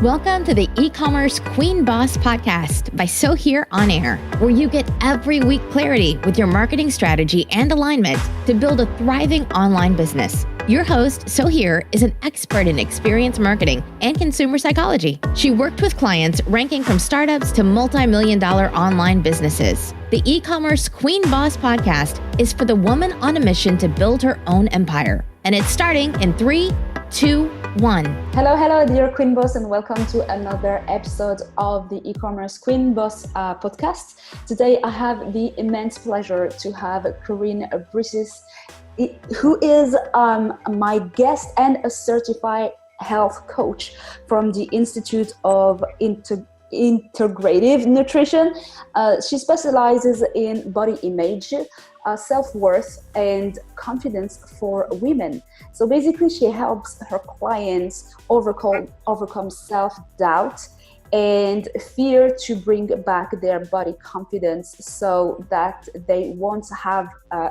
Welcome to the e-commerce Queen Boss podcast by So Here On Air, where you get every week clarity with your marketing strategy and alignment to build a thriving online business. Your host, So Here, is an expert in experience marketing and consumer psychology. She worked with clients ranging from startups to multi-million-dollar online businesses. The e-commerce Queen Boss podcast is for the woman on a mission to build her own empire. And it's starting in 3, 2, 1. Hello, dear Queen Boss, and welcome to another episode of the e-commerce Queen Boss podcast. Today, I have the immense pleasure to have Kerin Briscese, who is my guest and a certified health coach from the Institute of Integrative Nutrition. She specializes in body image, self-worth, and confidence for women. So basically, she helps her clients overcome self-doubt and fear to bring back their body confidence so that they won't have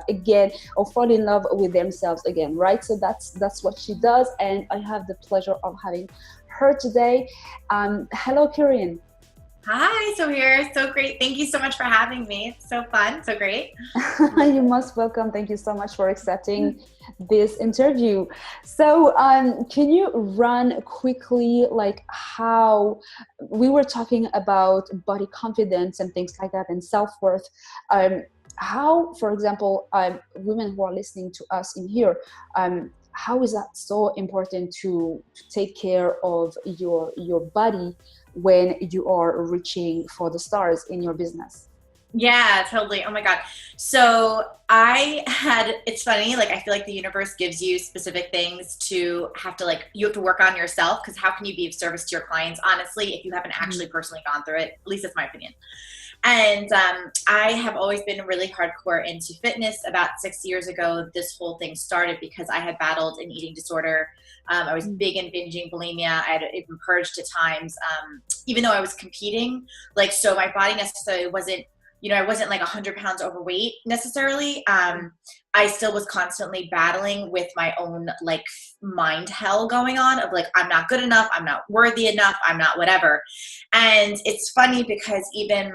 again or fall in love with themselves again, right? So that's what she does, and I have the pleasure of having her today. Hello, Kerin. Hi, So Here. So great. Thank you so much for having me. It's so fun. So great. You're most welcome. Thank you so much for accepting this interview. So can you run quickly, like how we were talking about body confidence and things like that and self-worth, how, for example, women who are listening to us in here, how is that so important to take care of your body when you are reaching for the stars in your business? Yeah, totally. Oh my God. So it's funny, like I feel like the universe gives you specific things to have to you have to work on yourself, because how can you be of service to your clients, honestly, if you haven't actually personally gone through it? At least that's my opinion. And I have always been really hardcore into fitness. About 6 years ago, this whole thing started because I had battled an eating disorder. I was big in binging, bulimia. I had even purged at times, even though I was competing. So my body necessarily wasn't, I wasn't like 100 pounds overweight necessarily. I still was constantly battling with my own mind hell going on of I'm not good enough. I'm not worthy enough. I'm not whatever. And it's funny because even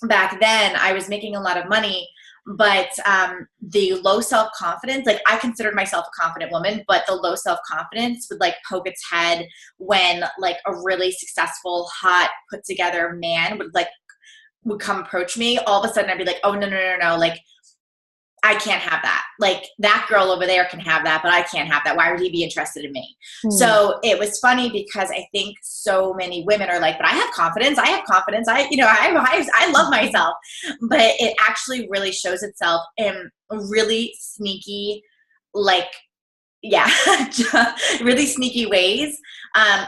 back then I was making a lot of money, but the low self-confidence, I considered myself a confident woman, but the low self-confidence would poke its head when a really successful, hot, put together man would come approach me. All of a sudden I'd be like, oh, no. I can't have that. That girl over there can have that, but I can't have that. Why would he be interested in me? So it was funny because I think so many women are but I have confidence. I love myself, but it actually really shows itself in really sneaky, really sneaky ways,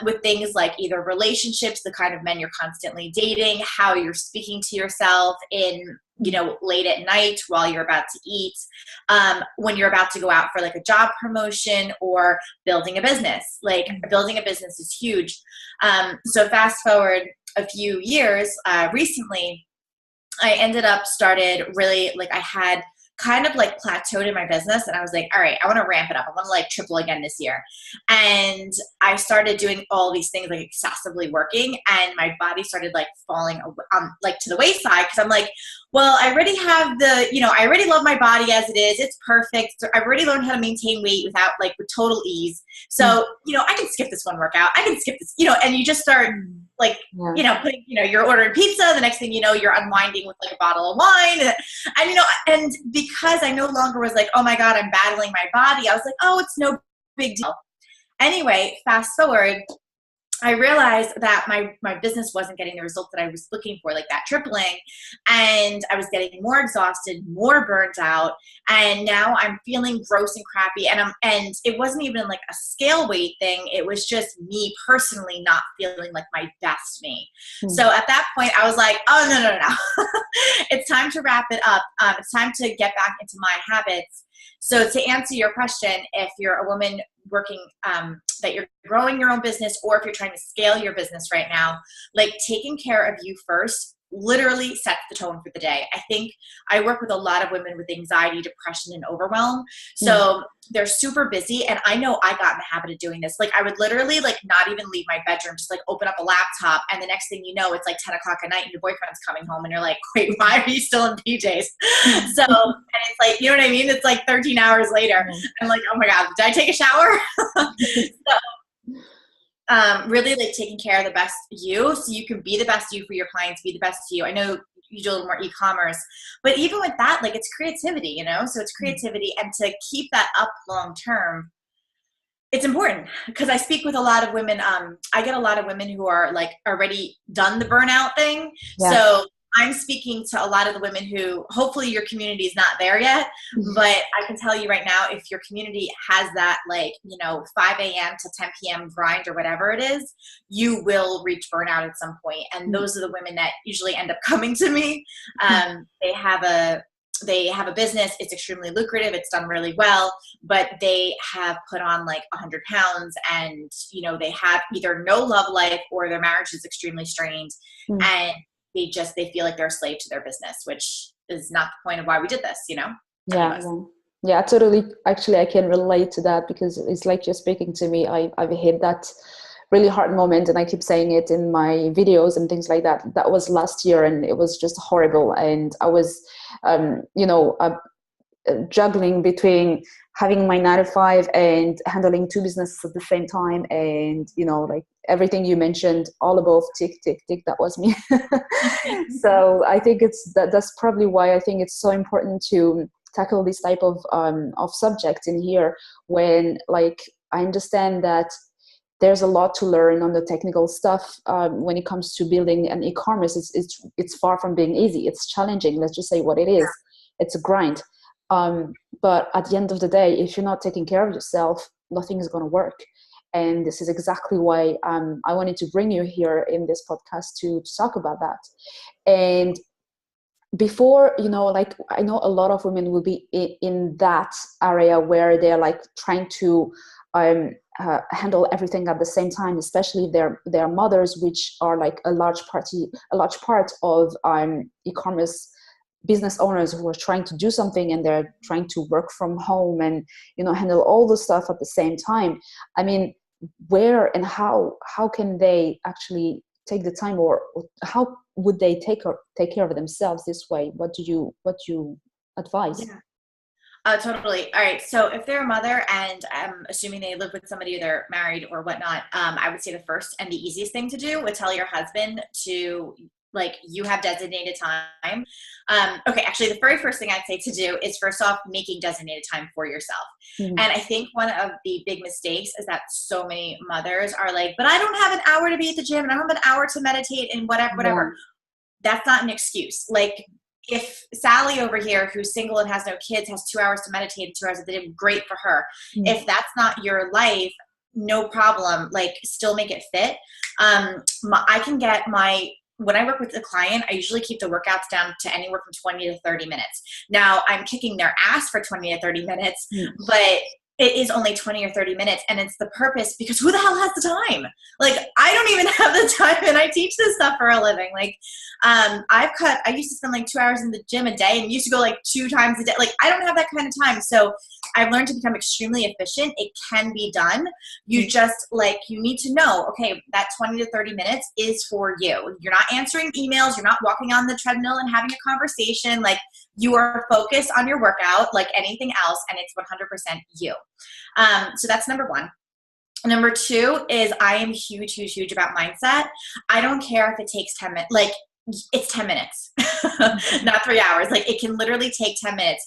with things like either relationships, the kind of men you're constantly dating, how you're speaking to yourself in, late at night while you're about to eat, when you're about to go out for a job promotion or building a business. Building a business is huge. So fast forward a few years, recently, I ended up started really, I had kind of plateaued in my business, and I was all right, I want to ramp it up. I want to triple again this year. And I started doing all these things, excessively working, and my body started falling to the wayside, because I'm well, I already have I already love my body as it is. It's perfect. So I've already learned how to maintain weight without with total ease. So, I can skip this one workout. I can skip this, and you just start putting, you're ordering pizza. The next thing you know, you're unwinding with a bottle of wine. And because I no longer was oh my God, I'm battling my body, I was oh, it's no big deal. Anyway, fast forward, I realized that my business wasn't getting the results that I was looking for, that tripling, and I was getting more exhausted, more burnt out, and now I'm feeling gross and crappy, and it wasn't even a scale weight thing. It was just me personally not feeling my best me. So at that point, I was oh, no. It's time to wrap it up. It's time to get back into my habits. So to answer your question, if you're a woman working, that you're growing your own business, or if you're trying to scale your business right now, taking care of you first literally sets the tone for the day. I think I work with a lot of women with anxiety, depression, and overwhelm. So they're super busy. And I know I got in the habit of doing this. Like I would literally like not even leave my bedroom, just like open up a laptop. And the next thing you know, it's like 10 o'clock at night and your boyfriend's coming home and you're like, wait, why are you still in PJs? So, and it's like, you know what I mean? It's like 13 hours later. I'm like, oh my God, did I take a shower? Really like taking care of the best you, so you can be the best you for your clients, be the best you. I know you do a little more e-commerce, but even with that, like it's creativity, you know? So it's creativity, and to keep that up long term, it's important because I speak with a lot of women. I get a lot of women who are like already done the burnout thing. Yeah. So I'm speaking to a lot of the women who hopefully your community is not there yet, but I can tell you right now, if your community has that, like, you know, 5 a.m. to 10 p.m. grind or whatever it is, you will reach burnout at some point. And those are the women that usually end up coming to me. They have a business. It's extremely lucrative. It's done really well, but they have put on like 100 pounds and, you know, they have either no love life or their marriage is extremely strained. And they feel like they're a slave to their business, which is not the point of why we did this, you know? Yeah, totally. Actually, I can relate to that because it's like you're speaking to me. I've hit that really hard moment, and I keep saying it in my videos and things like that. That was last year, and it was just horrible. And I was, juggling between having my 9 to 5 and handling 2 businesses at the same time. And, you know, like everything you mentioned, all above, tick, tick, tick, that was me. So I think that's probably why I think it's so important to tackle this type of subjects in here, when like I understand that there's a lot to learn on the technical stuff when it comes to building an e-commerce. It's far from being easy. It's challenging. Let's just say what it is. It's a grind. But at the end of the day, if you're not taking care of yourself, nothing is going to work. And this is exactly why I wanted to bring you here in this podcast to talk about that. And before, you know, like I know a lot of women will be in that area where they're like trying to handle everything at the same time, especially if they're mothers, which are like a large part of e-commerce business owners who are trying to do something, and they're trying to work from home and, you know, handle all the stuff at the same time. I mean, where and how can they actually take the time, or how would they take care of themselves this way? What do you advise? Totally. All right. So if they're a mother, and I'm assuming they live with somebody, they're married or whatnot, I would say the first and the easiest thing to do would tell your husband to, like, you have designated time. Okay, actually, the very first thing I'd say to do is, first off, making designated time for yourself. And I think one of the big mistakes is that so many mothers are like, but I don't have an hour to be at the gym, and I don't have an hour to meditate, and whatever. That's not an excuse. Like, if Sally over here, who's single and has no kids, has 2 hours to meditate and 2 hours a day, great for her. If that's not your life, no problem. Like, still make it fit. When I work with a client, I usually keep the workouts down to anywhere from 20 to 30 minutes. Now, I'm kicking their ass for 20 to 30 minutes, but it is only 20 or 30 minutes, and it's the purpose, because who the hell has the time? Like, I don't even have the time, and I teach this stuff for a living. Like, I used to spend like 2 hours in the gym a day, and used to go like 2 times a day. Like, I don't have that kind of time. So I've learned to become extremely efficient. It can be done. You just, like, you need to know, okay, that 20 to 30 minutes is for you. You're not answering emails. You're not walking on the treadmill and having a conversation. Like, you are focused on your workout like anything else, and it's 100% you. So that's number one. Number 2 is, I am huge about mindset. I don't care if it takes 10 minutes. Like, it's 10 minutes, not 3 hours. Like, it can literally take 10 minutes.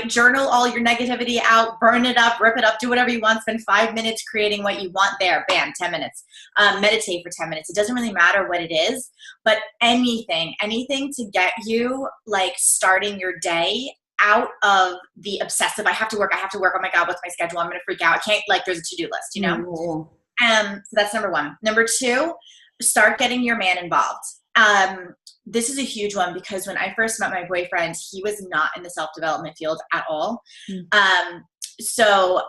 Journal all your negativity out, burn it up, rip it up, do whatever you want. Spend 5 minutes creating what you want there. Bam, 10 minutes. Meditate for 10 minutes. It doesn't really matter what it is, but anything to get you, like, starting your day out of the obsessive, I have to work, oh my God, what's my schedule, I'm going to freak out, I can't, like, there's a to-do list, you know? So that's number 1. Number 2, start getting your man involved. This is a huge one, because when I first met my boyfriend, he was not in the self-development field at all. So,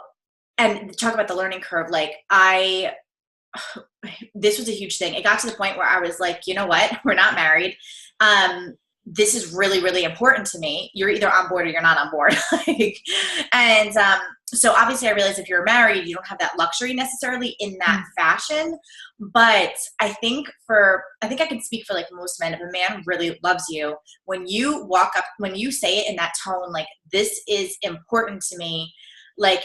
and talk about the learning curve, like, I this was a huge thing. It got to the point where I was like, you know what? We're not married. This is really, really important to me. You're either on board or you're not on board. So obviously I realized if you're married, you don't have that luxury necessarily in that fashion. But I think I can speak for like most men, if a man really loves you, when you walk up, when you say it in that tone, like, this is important to me, like,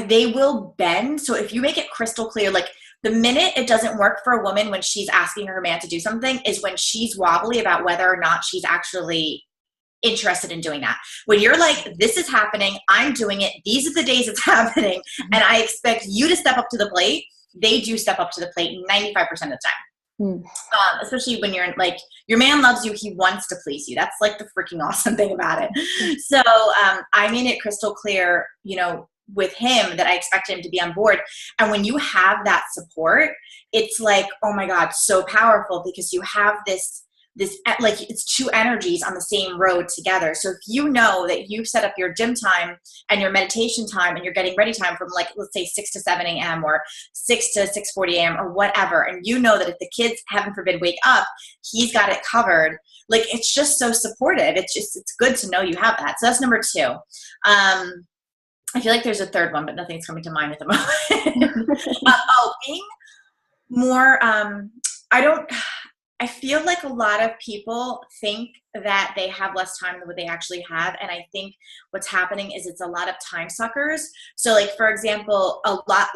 they will bend. So if you make it crystal clear, like, the minute it doesn't work for a woman when she's asking her man to do something is when she's wobbly about whether or not she's actually interested in doing that. When you're like, this is happening, I'm doing it, these are the days it's happening, and I expect you to step up to the plate, they do step up to the plate 95% of the time. Especially when you're like, your man loves you, he wants to please you. That's like the freaking awesome thing about it. So I made it crystal clear, with him, that I expect him to be on board. And when you have that support, it's like, oh my God, so powerful, because you have this like, it's two energies on the same road together. So if you know that you've set up your gym time and your meditation time and you're getting ready time from, like, let's say 6 to 7 a.m. or 6 to 6:40 a.m. or whatever, and you know that if the kids, heaven forbid, wake up, he's got it covered. Like, it's just so supportive. It's good to know you have that. So that's number 2. I feel like there's a third one, but nothing's coming to mind at the moment. Being more, I feel like a lot of people think that they have less time than what they actually have. And I think what's happening is it's a lot of time suckers. So, like, for example,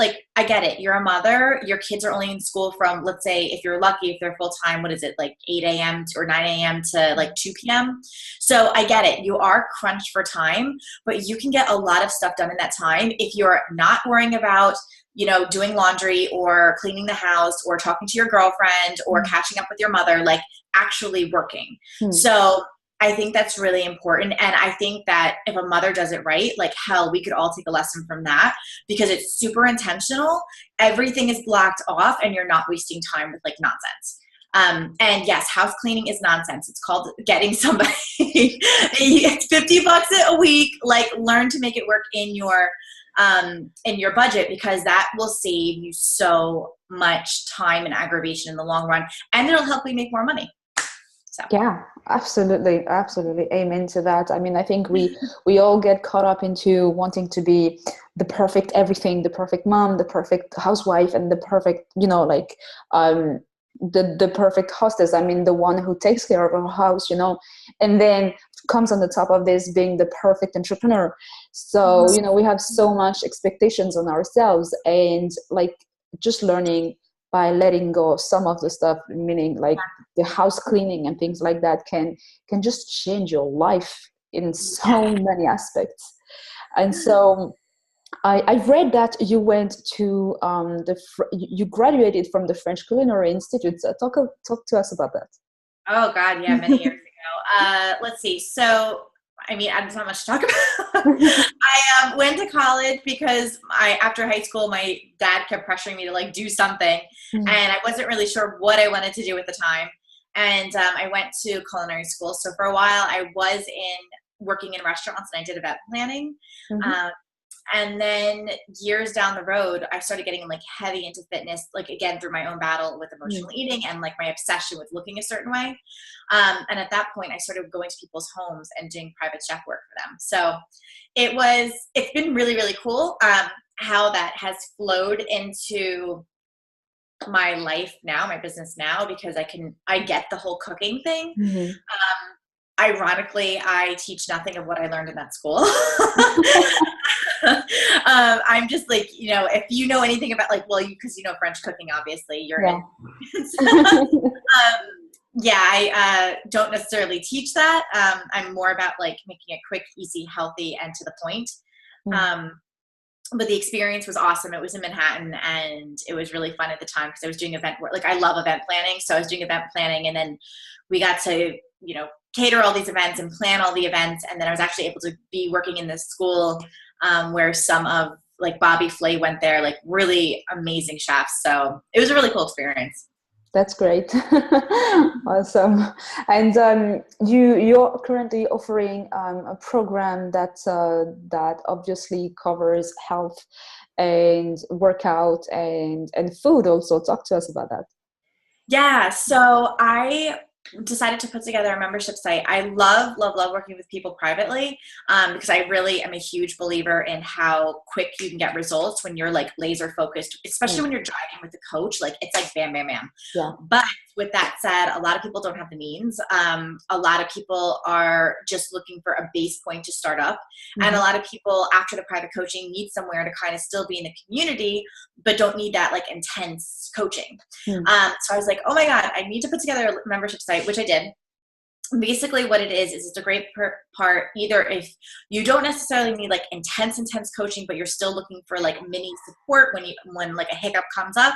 like, I get it. You're a mother, your kids are only in school from, let's say, if you're lucky, if they're full time, what is it, like 8 a.m. or 9 a.m. to like 2 p.m. So I get it. You are crunched for time, but you can get a lot of stuff done in that time if you're not worrying about doing laundry or cleaning the house or talking to your girlfriend or catching up with your mother, like, actually working. So I think that's really important. And I think that if a mother does it right, like, hell, we could all take a lesson from that, because it's super intentional. Everything is blocked off and you're not wasting time with, like, nonsense. And yes, house cleaning is nonsense. It's called getting somebody. It's $50 a week. Like, learn to make it work in your budget, because that will save you so much time and aggravation in the long run, and it'll help you make more money. So. Yeah, absolutely. Amen to that. I mean, I think we all get caught up into wanting to be the perfect everything, the perfect mom, the perfect housewife, and the perfect, the perfect hostess. I mean, the one who takes care of her house, and then comes on the top of this being the perfect entrepreneur. So, we have so much expectations on ourselves, and, like, just learning by letting go of some of the stuff, meaning like the house cleaning and things like that, can just change your life in so many aspects. And so I read that you went to you graduated from the French Culinary Institute. So talk to us about that. Oh God, yeah, many years ago. Let's see. So, I mean, there's not much to talk about. I went to college because after high school, my dad kept pressuring me to, like, do something, and I wasn't really sure what I wanted to do at the time. And I went to culinary school. So for a while, I was working in restaurants, and I did event planning. And then years down the road, I started getting, like, heavy into fitness, like, again, through my own battle with emotional eating and, like, my obsession with looking a certain way. And at that point, I started going to people's homes and doing private chef work for them. So it's been really, really cool how that has flowed into my life now, my business now, because I get the whole cooking thing. Ironically, I teach nothing of what I learned in that school. I'm just like, if you know anything about, like, well, because you know French cooking, obviously, you're in. I don't necessarily teach that. I'm more about, like, making it quick, easy, healthy, and to the point. But the experience was awesome. It was in Manhattan, and it was really fun at the time because I was doing event work. Like, I love event planning. So I was doing event planning, and then we got to, cater all these events and plan all the events. And then I was actually able to be working in this school where some of, like, Bobby Flay went there, like, really amazing chefs. So it was a really cool experience. That's great. Awesome. And you're currently offering a program that obviously covers health and workout and food also. Talk to us about that. Yeah, so I decided to put together a membership site. I love working with people privately, because I really am a huge believer in how quick you can get results when you're like laser focused, especially when you're driving with a coach. Like it's like bam, bam, bam. Yeah. But with that said, a lot of people don't have the means. A lot of people are just looking for a base point to start up. Mm-hmm. And a lot of people after the private coaching need somewhere to kind of still be in the community, but don't need that like intense coaching. Mm-hmm. So I was like, oh my God, I need to put together a membership site, which I did. Basically what it is it's a great part either if you don't necessarily need like intense coaching, but you're still looking for like mini support when like a hiccup comes up.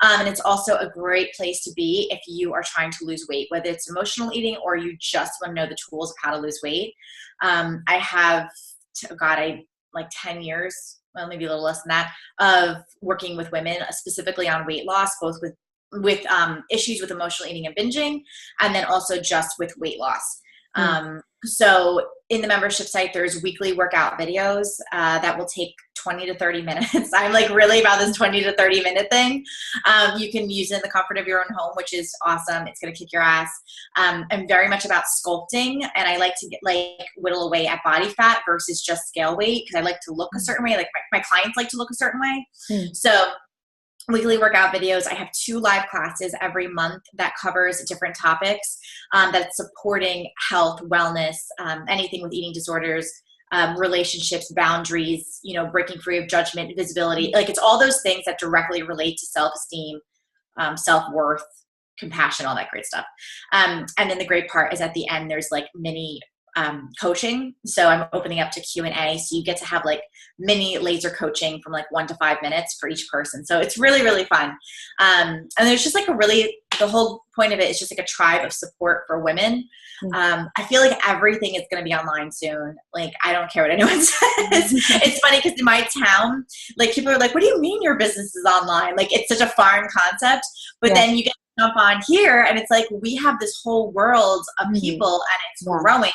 And it's also a great place to be if you are trying to lose weight, whether it's emotional eating or you just want to know the tools of how to lose weight. I have, like 10 years, well, maybe a little less than that, of working with women specifically on weight loss, both with issues with emotional eating and binging, and then also just with weight loss. So in the membership site, there's weekly workout videos that will take 20 to 30 minutes. I'm like really about this 20 to 30 minute thing. You can use it in the comfort of your own home, which is awesome. It's going to kick your ass. I'm very much about sculpting, and I like to whittle away at body fat versus just scale weight, because I like to look a certain way. Like my clients like to look a certain way. So weekly workout videos. I have 2 live classes every month that covers different topics that's supporting health, wellness, anything with eating disorders, relationships, boundaries, breaking free of judgment, visibility. Like it's all those things that directly relate to self-esteem, self-worth, compassion, all that great stuff. And then the great part is at the end, there's like mini coaching. So I'm opening up to Q&A. So you get to have like mini laser coaching from like 1 to 5 minutes for each person. So it's really, really fun. And there's just like the whole point of it is just like a tribe of support for women. I feel like everything is going to be online soon. Like, I don't care what anyone says. It's funny because in my town, like people are like, what do you mean your business is online? Like it's such a foreign concept, but then you get to jump on here and it's like, we have this whole world of people and it's growing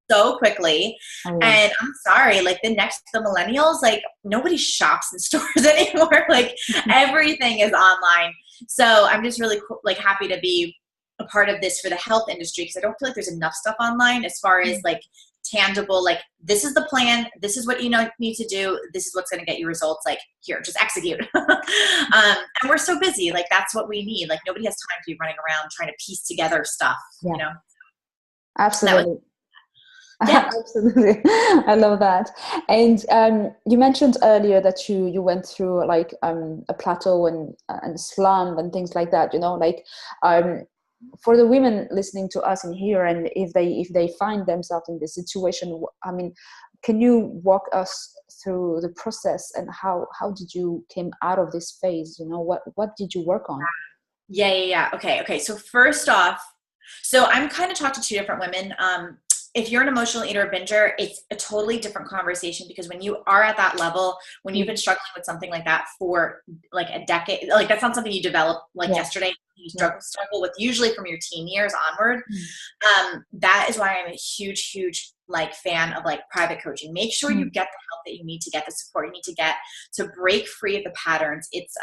so quickly. And I'm sorry, like the millennials, like nobody shops in stores anymore. Like everything is online. So I'm just really happy to be a part of this for the health industry, because I don't feel like there's enough stuff online as far as like tangible, like this is the plan, this is what you need to do, this is what's going to get you results, like here, just execute. And we're so busy, like that's what we need. Like nobody has time to be running around trying to piece together stuff, Absolutely. Yeah, absolutely. I love that. And you mentioned earlier that you went through like a plateau and slump and things like that. For the women listening to us in here, and if they find themselves in this situation, I mean, can you walk us through the process and how did you came out of this phase? What did you work on? Yeah. Okay. So first off, I'm kind of talking to 2 different women. If you're an emotional eater or binger, it's a totally different conversation, because when you are at that level, when you've been struggling with something like that for like a decade, like that's not something you develop like yesterday. You struggle with usually from your teen years onward. That is why I'm a huge like fan of like private coaching. Make sure you get the help that you need to get, the support you need to get to break free of the patterns. It's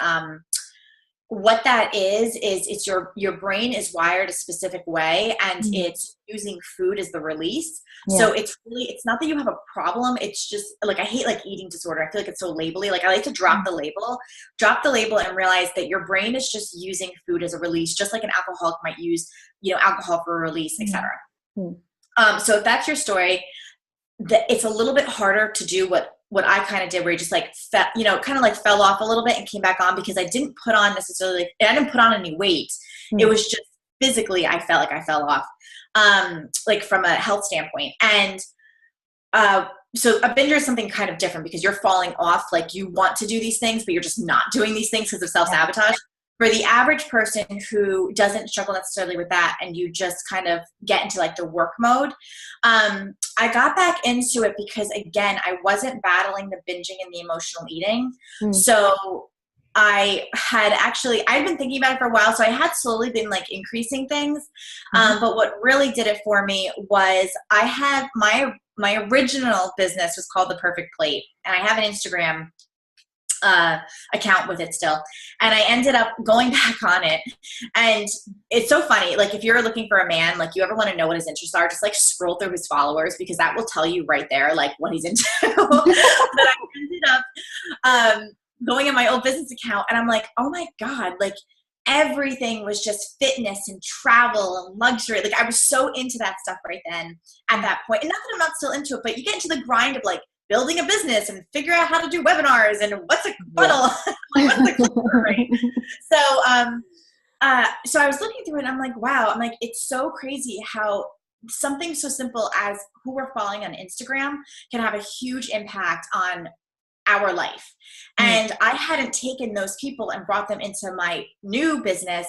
what that is it's your brain is wired a specific way, and it's using food as the release. So it's not that you have a problem. It's just like, I hate like eating disorder. I feel like it's so labely. Like I like to drop the label and realize that your brain is just using food as a release, just like an alcoholic might use, alcohol for a release, etc. So if that's your story, it's a little bit harder to do what I kind of did, where you just like, kind of like fell off a little bit and came back on, because I didn't put on necessarily, I didn't put on any weight. It was just physically, I felt like I fell off, like from a health standpoint. And so a binger is something kind of different, because you're falling off, like you want to do these things, but you're just not doing these things because of self-sabotage. For the average person who doesn't struggle necessarily with that, and you just kind of get into like the work mode, I got back into it because, again, I wasn't battling the binging and the emotional eating. So I'd been thinking about it for a while, so I had slowly been like increasing things. But what really did it for me was I had my original business was called The Perfect Plate, and I have an Instagram account with it still. And I ended up going back on it. And it's so funny. Like if you're looking for a man, like you ever want to know what his interests are, just like scroll through his followers, because that will tell you right there, like what he's into. But I ended up going in my old business account, and I'm like, oh my God, like everything was just fitness and travel and luxury. Like I was so into that stuff right then at that point. And not that I'm not still into it, but you get into the grind of like building a business and figure out how to do webinars and what's a funnel, what's the clicker, right? So I was looking through it and I'm like, wow, I'm like, it's so crazy how something so simple as who we're following on Instagram can have a huge impact on our life. And I hadn't taken those people and brought them into my new business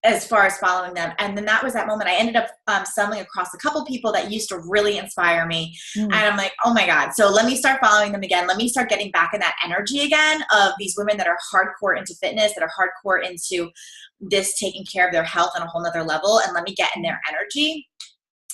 as far as following them. And then that was that moment. I ended up stumbling across a couple people that used to really inspire me. And I'm like, oh my God. So let me start following them again. Let me start getting back in that energy again of these women that are hardcore into fitness, that are hardcore into this taking care of their health on a whole nother level. And let me get in their energy.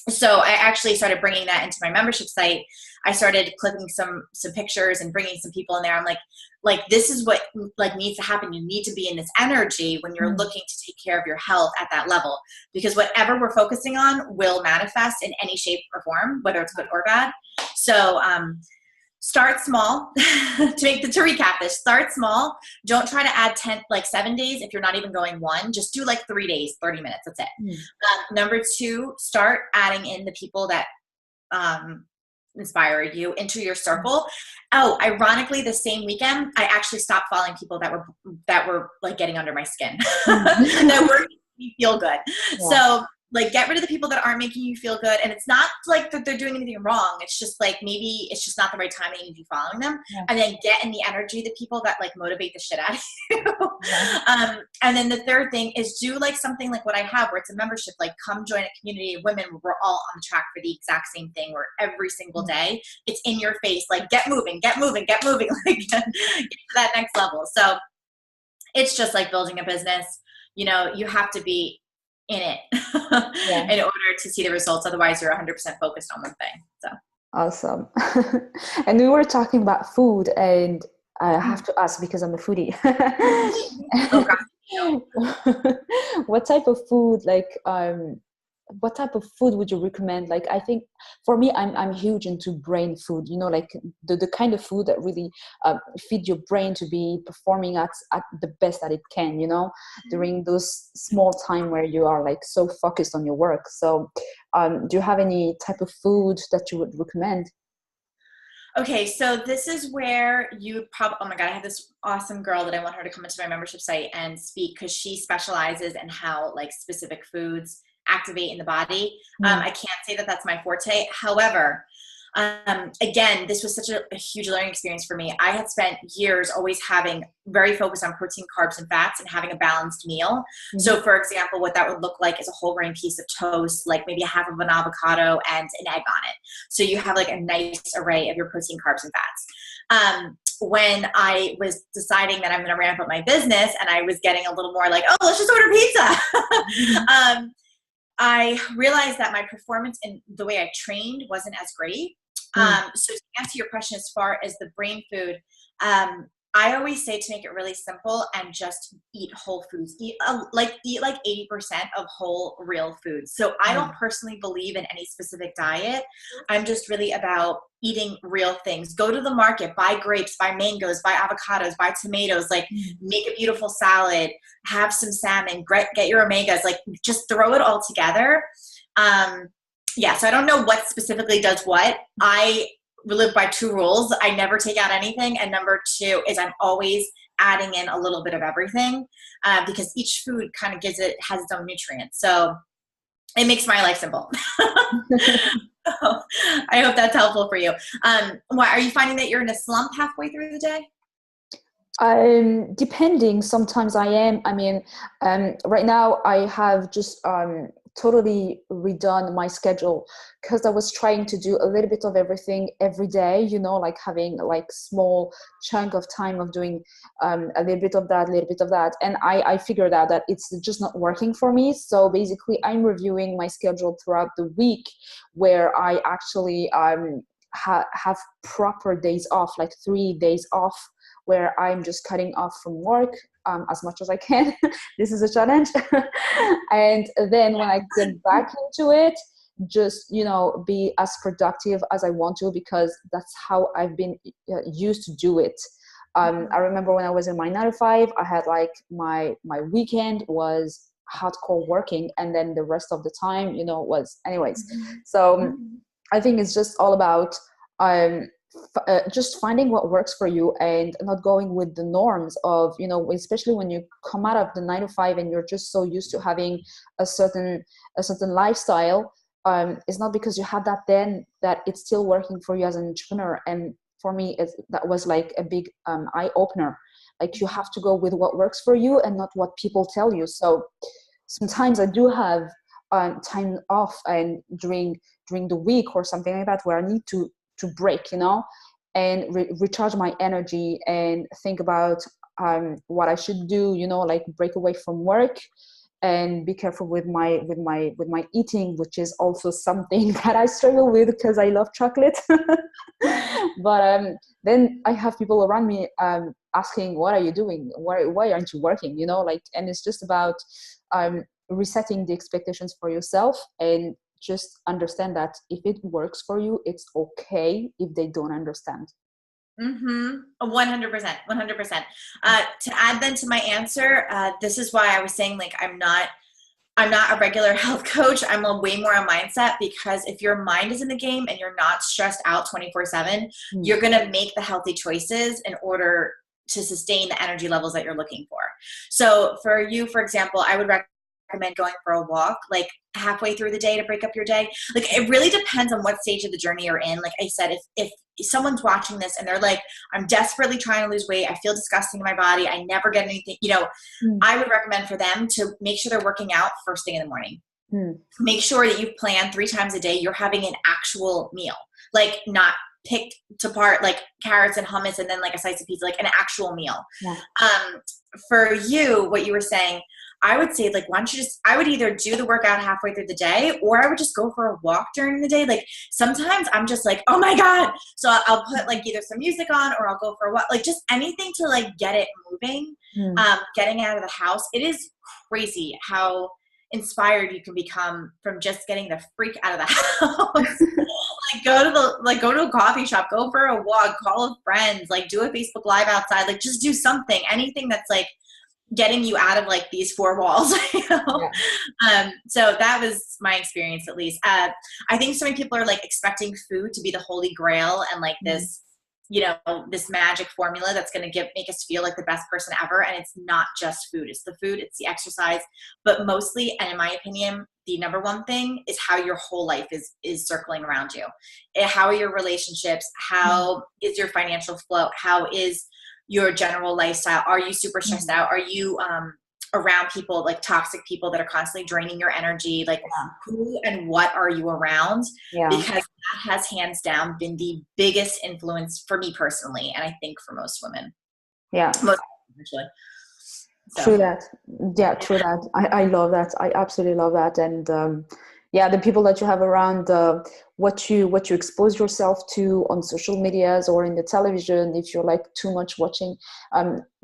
So I actually started bringing that into my membership site. I started clicking some pictures and bringing some people in there. I'm like, this is what like needs to happen. You need to be in this energy when you're looking to take care of your health at that level, because whatever we're focusing on will manifest in any shape or form, whether it's good or bad. So, start small. to recap this, start small. Don't try to add 7 days if you're not even going one. Just do like 3 days, 30 minutes. That's it. Number 2, start adding in the people that inspire you into your circle. Oh, ironically, the same weekend, I actually stopped following people that were like getting under my skin, that were making me feel good. Yeah. So like get rid of the people that aren't making you feel good. And it's not like that they're doing anything wrong. It's just like, maybe it's just not the right time and you need to be following them. Yeah. And then get in the energy, the people that like motivate the shit out of you. Yeah. And then the third thing is do like something like what I have, where it's a membership, like come join a community of women where we're all on the track for the exact same thing, where every single day it's in your face, like get moving, like get to that next level. So it's just like building a business. You know, you have to be in it in order to see the results. Otherwise you're 100% focused on one thing. So awesome. And we were talking about food, and I have to ask, because I'm a foodie. What type of food, what type of food would you recommend? Like, I think for me, I'm huge into brain food, you know, like the kind of food that really feed your brain to be performing at the best that it can, you know, during those small time where you are like so focused on your work. So do you have any type of food that you would recommend? Okay, so this is where you probably, oh my God, I have this awesome girl that I want her to come into my membership site and speak, because she specializes in how like specific foods activate in the body. I can't say that that's my forte. However, again, this was such a huge learning experience for me. I had spent years always having very focused on protein, carbs, and fats, and having a balanced meal. So for example, what that would look like is a whole grain piece of toast, like maybe a half of an avocado and an egg on it. So you have like a nice array of your protein, carbs, and fats. When I was deciding that I'm going to ramp up my business, and I was getting a little more like, oh, let's just order pizza. I realized that my performance and the way I trained wasn't as great. So to answer your question, as far as the brain food, I always say to make it really simple and just eat whole foods. Eat like 80% of whole, real foods. So I don't personally believe in any specific diet. I'm just really about eating real things. Go to the market, buy grapes, buy mangoes, buy avocados, buy tomatoes, like make a beautiful salad, have some salmon, get your omegas, like just throw it all together. So I don't know what specifically does what. I live by 2 rules. I never take out anything. And number 2 is I'm always adding in a little bit of everything, because each food kind of has its own nutrients. So it makes my life simple. I hope that's helpful for you. Why are you finding that you're in a slump halfway through the day? Depending, sometimes I am. I mean, right now I have just totally redone my schedule, because I was trying to do a little bit of everything every day, you know, like having like small chunk of time of doing a little bit of that, a little bit of that. And I figured out that it's just not working for me. So basically I'm reviewing my schedule throughout the week, where I actually have proper days off, like 3 days off, where I'm just cutting off from work as much as I can. This is a challenge. And then when I get back into it, just, you know, be as productive as I want to, because that's how I've been used to do it. I remember when I was in my 9 to 5, I had like my weekend was hardcore working, and then the rest of the time, you know, was anyways. So I think it's just all about just finding what works for you, and not going with the norms of, you know, especially when you come out of the 9 to 5 and you're just so used to having a certain lifestyle. It's not because you have that then that it's still working for you as an entrepreneur. And for me, that was like a big eye opener. Like, you have to go with what works for you and not what people tell you. So sometimes I do have time off, and during the week or something like that, where I need to break, you know, and recharge my energy and think about what I should do, you know, like break away from work and be careful with my eating, which is also something that I struggle with because I love chocolate. But then I have people around me asking, what are you doing? Why aren't you working? You know, like, and it's just about resetting the expectations for yourself, and just understand that if it works for you, it's okay if they don't understand. 100%. 100%. To add then to my answer, this is why I was saying, like, I'm not a regular health coach. I'm way more on mindset, because if your mind is in the game and you're not stressed out 24/7, you're going to make the healthy choices in order to sustain the energy levels that you're looking for. So for you, for example, I would recommend going for a walk, like halfway through the day to break up your day. Like, it really depends on what stage of the journey you're in. Like I said, if someone's watching this and they're like, I'm desperately trying to lose weight, I feel disgusting in my body, I never get anything, you know, I would recommend for them to make sure they're working out first thing in the morning. Make sure that you've planned 3 times a day you're having an actual meal, like not picked apart like carrots and hummus and then like a slice of pizza, like an actual meal. For you, what you were saying, I would say, like, why don't you I would either do the workout halfway through the day, or I would just go for a walk during the day. Like, sometimes I'm just like, oh my God. So I'll put like either some music on, or I'll go for a walk, like just anything to like get it moving, getting out of the house. It is crazy how inspired you can become from just getting the freak out of the house. Go to a coffee shop, go for a walk, call a friend, like do a Facebook Live outside, like just do something, anything that's like getting you out of like these 4 walls, you know? So that was my experience, at least. I think so many people are like expecting food to be the holy grail and like this, you know, this magic formula that's going to make us feel like the best person ever. And it's not just food. It's the food, it's the exercise, but mostly, and in my opinion, the number one thing is how your whole life is circling around you. How are your relationships? How is your financial flow? How is your general lifestyle? Are you super stressed out? Are you around people, like toxic people that are constantly draining your energy? Like who and what are you around? Because that has hands down been the biggest influence for me personally, and I think for most women. Most actually. So. True that. True that. I love that. I absolutely love that. And the people that you have around, what you expose yourself to on social medias or in the television, if you're like too much watching,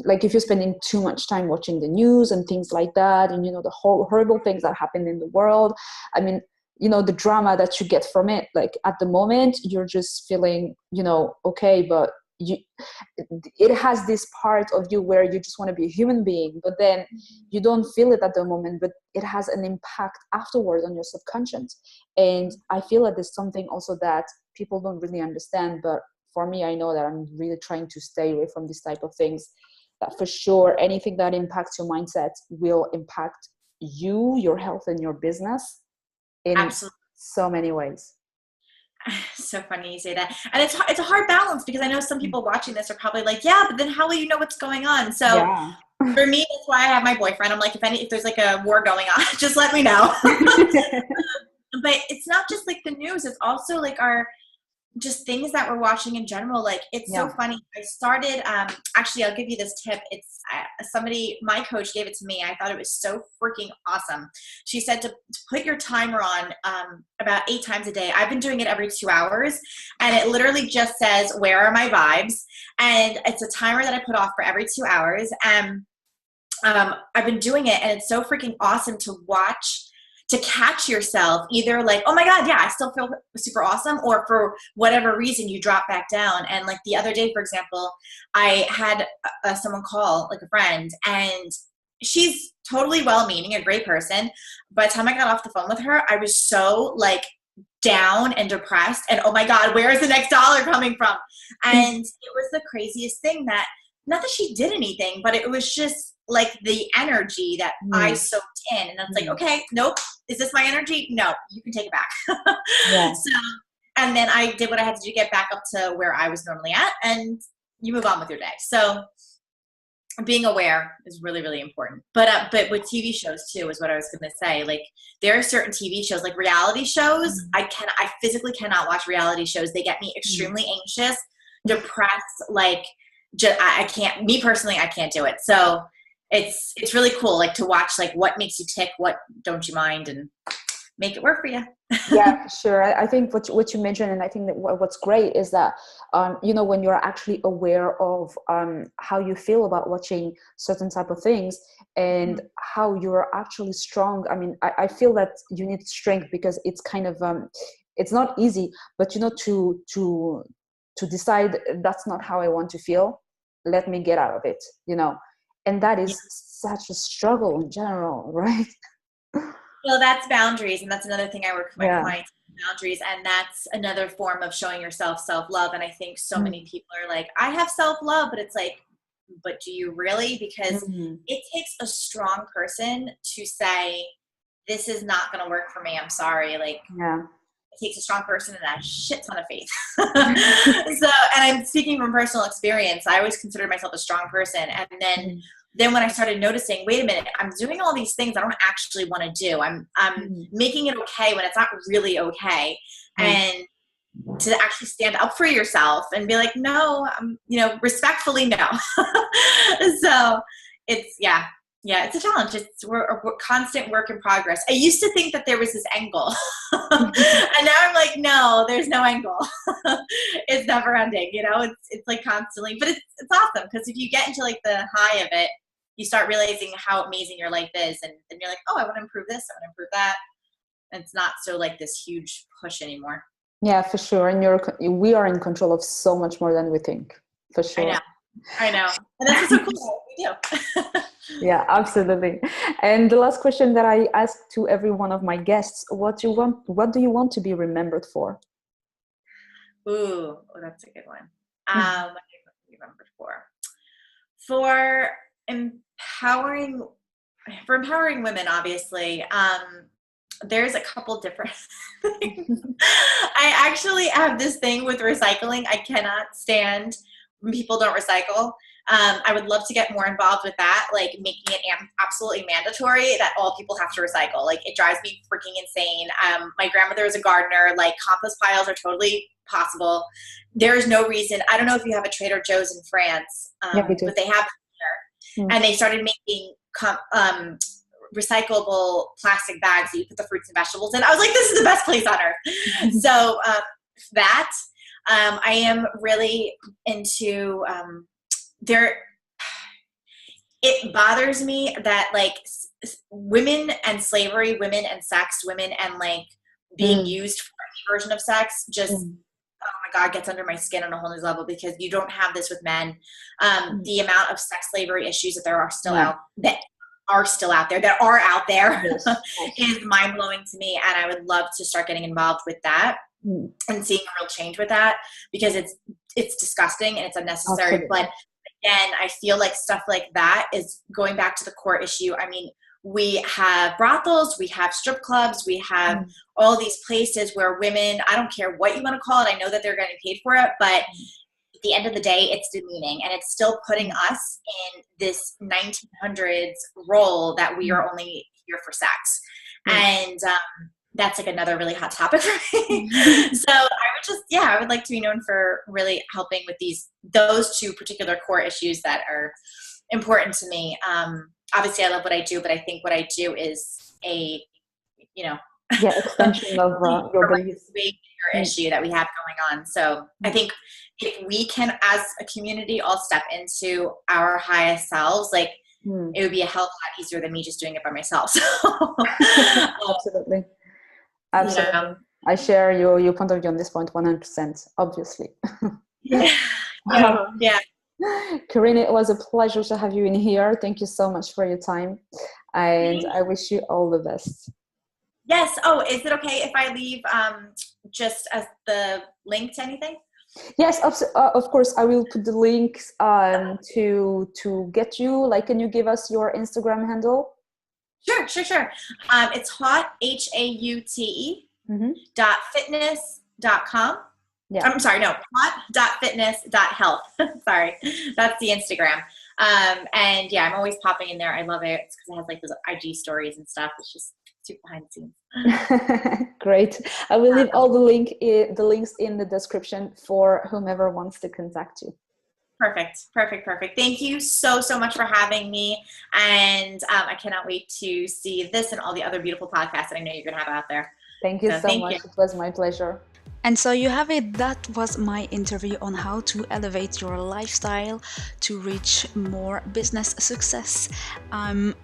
like if you're spending too much time watching the news and things like that, and you know, the whole horrible things that happen in the world, I mean, you know, the drama that you get from it, like at the moment you're just feeling, you know, okay, but it has this part of you where you just want to be a human being, but then you don't feel it at the moment, but it has an impact afterwards on your subconscious. And I feel that there's something also that people don't really understand, but for me, I know that I'm really trying to stay away from this type of things, that for sure anything that impacts your mindset will impact you, your health, and your business in so many ways. So funny you say that. And it's a hard balance, because I know some people watching this are probably like, yeah, but then how will you know what's going on? So For me, that's why I have my boyfriend. I'm like, if there's like a war going on, just let me know. But it's not just like the news. It's also like our just things that we're watching in general. Like, it's so funny. I started, actually, I'll give you this tip. It's my coach gave it to me. I thought it was so freaking awesome. She said to put your timer on about 8 times a day. I've been doing it every 2 hours, and it literally just says, where are my vibes? And it's a timer that I put off for every 2 hours. And I've been doing it, and it's so freaking awesome to watch, to catch yourself either like, oh my God, yeah, I still feel super awesome, or for whatever reason you drop back down. And like the other day, for example, I had someone call, like a friend, and she's totally well-meaning, a great person. By the time I got off the phone with her, I was so like down and depressed, and oh my God, where is the next dollar coming from? And it was the craziest thing, that not that she did anything, but it was just like the energy that I soaked in. And I was like, okay, nope. Is this my energy? No, you can take it back. So, and then I did what I had to do to get back up to where I was normally at, and you move on with your day. So being aware is really, really important. But with TV shows too, is what I was going to say. Like, there are certain TV shows, like reality shows. I physically cannot watch reality shows. They get me extremely anxious, depressed. Like, I can't, me personally, I can't do it. So it's really cool, like, to watch, like, what makes you tick, what don't you mind, and make it work for you. Yeah, sure. I think what you mentioned, and I think that what's great is that, when you're actually aware of how you feel about watching certain type of things, and how you're actually strong. I mean, I feel that you need strength, because it's kind of, it's not easy, but, to decide that's not how I want to feel. Let me get out of it, and that is such a struggle in general, right? Well, that's boundaries, and that's another thing I work with my clients, boundaries, and that's another form of showing yourself self-love. And I think so many people are like, I have self-love, but it's like, but do you really? Because it takes a strong person to say, this is not going to work for me. I'm sorry. Like, it takes a strong person and a shit ton of faith. So, and I'm speaking from personal experience. I always considered myself a strong person. And then when I started noticing, wait a minute, I'm doing all these things I don't actually want to do. I'm making it okay when it's not really okay. And to actually stand up for yourself and be like, no, respectfully, no. So it's, it's a challenge. We're a constant work in progress. I used to think that there was this angle. And now I'm like, no, there's no angle. It's never ending, it's like constantly, but it's awesome, because if you get into like the high of it, you start realizing how amazing your life is. And then you're like, oh, I want to improve this. I want to improve that. And it's not so like this huge push anymore. Yeah, for sure. And we are in control of so much more than we think, for sure. I know. And that's so cool. We do. Yeah, absolutely. And the last question that I ask to every one of my guests, what do you want to be remembered for? Ooh, that's a good one. What do you want to be remembered for? For empowering women, obviously. There's a couple different things. I actually have this thing with recycling. I cannot stand when people don't recycle. I would love to get more involved with that, like making it absolutely mandatory that all people have to recycle. Like, it drives me freaking insane. My grandmother was a gardener. Like, compost piles are totally possible. There is no reason. I don't know if you have a Trader Joe's in France, but they have here. And they started making recyclable plastic bags that you put the fruits and vegetables in. I was like, this is the best place on earth. So I am really into it bothers me that like women and slavery, women and sex, women and like being used for any version of sex just oh my God, gets under my skin on a whole new level, because you don't have this with men. The amount of sex slavery issues that are still out there is mind blowing to me. And I would love to start getting involved with that and seeing a real change with that, because it's disgusting and it's unnecessary. Okay. But again, I feel like stuff like that is going back to the core issue. I mean, we have brothels, we have strip clubs, we have all these places where women, I don't care what you want to call it, I know that they're getting paid for it, but the end of the day, it's demeaning, and it's still putting us in this 1900s role that we are only here for sex. And that's like another really hot topic for me. So I would like to be known for really helping with those two particular core issues that are important to me. Obviously I love what I do, but I think what I do is a, extension of your beliefs. Bigger issue that we have going on. So I think if we can, as a community, all step into our highest selves, like it would be a hell of a lot easier than me just doing it by myself. So, Absolutely. I share your point of view on this point 100%, obviously. Yeah. Kerin, it was a pleasure to have you in here. Thank you so much for your time, and I wish you all the best. Yes. Oh, is it okay if I leave just as the link to anything? Yes, of course. I will put the links to get you. Like, can you give us your Instagram handle? Sure. It's hot, HAUTE .fitness.com. Yeah. I'm sorry, no, hot.fitness.health. Sorry, that's the Instagram. And yeah, I'm always popping in there. I love it. It's because it has like those IG stories and stuff. It's just super behind the scenes. Great. I will leave all the links in the description for whomever wants to contact you. Perfect. Thank you so much for having me. And I cannot wait to see this and all the other beautiful podcasts that I know you're going to have out there. Thank you so much. It was my pleasure. And so you have it. That was my interview on how to elevate your lifestyle to reach more business success.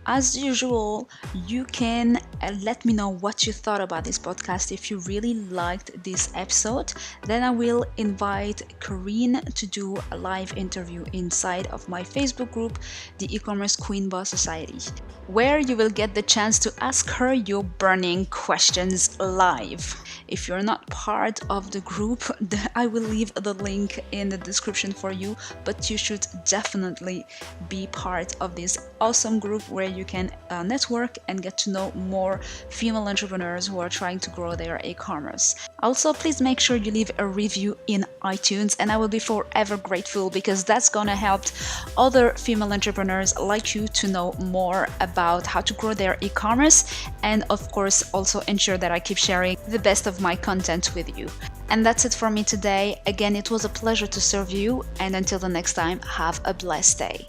As usual, you can let me know what you thought about this podcast. If you really liked this episode, then I will invite Kerin to do a live interview inside of my Facebook group, the E-commerce Queen Boss Society, where you will get the chance to ask her your burning questions live. If you're not part of the group, I will leave the link in the description for you, but you should definitely be part of this awesome group where you can network and get to know more female entrepreneurs who are trying to grow their e-commerce. Also, please make sure you leave a review in iTunes, and I will be forever grateful, because that's gonna help other female entrepreneurs like you to know more about how to grow their e-commerce, and of course also ensure that I keep sharing the best of my content with you. And that's it for me today. Again, it was a pleasure to serve you, and until the next time, have a blessed day.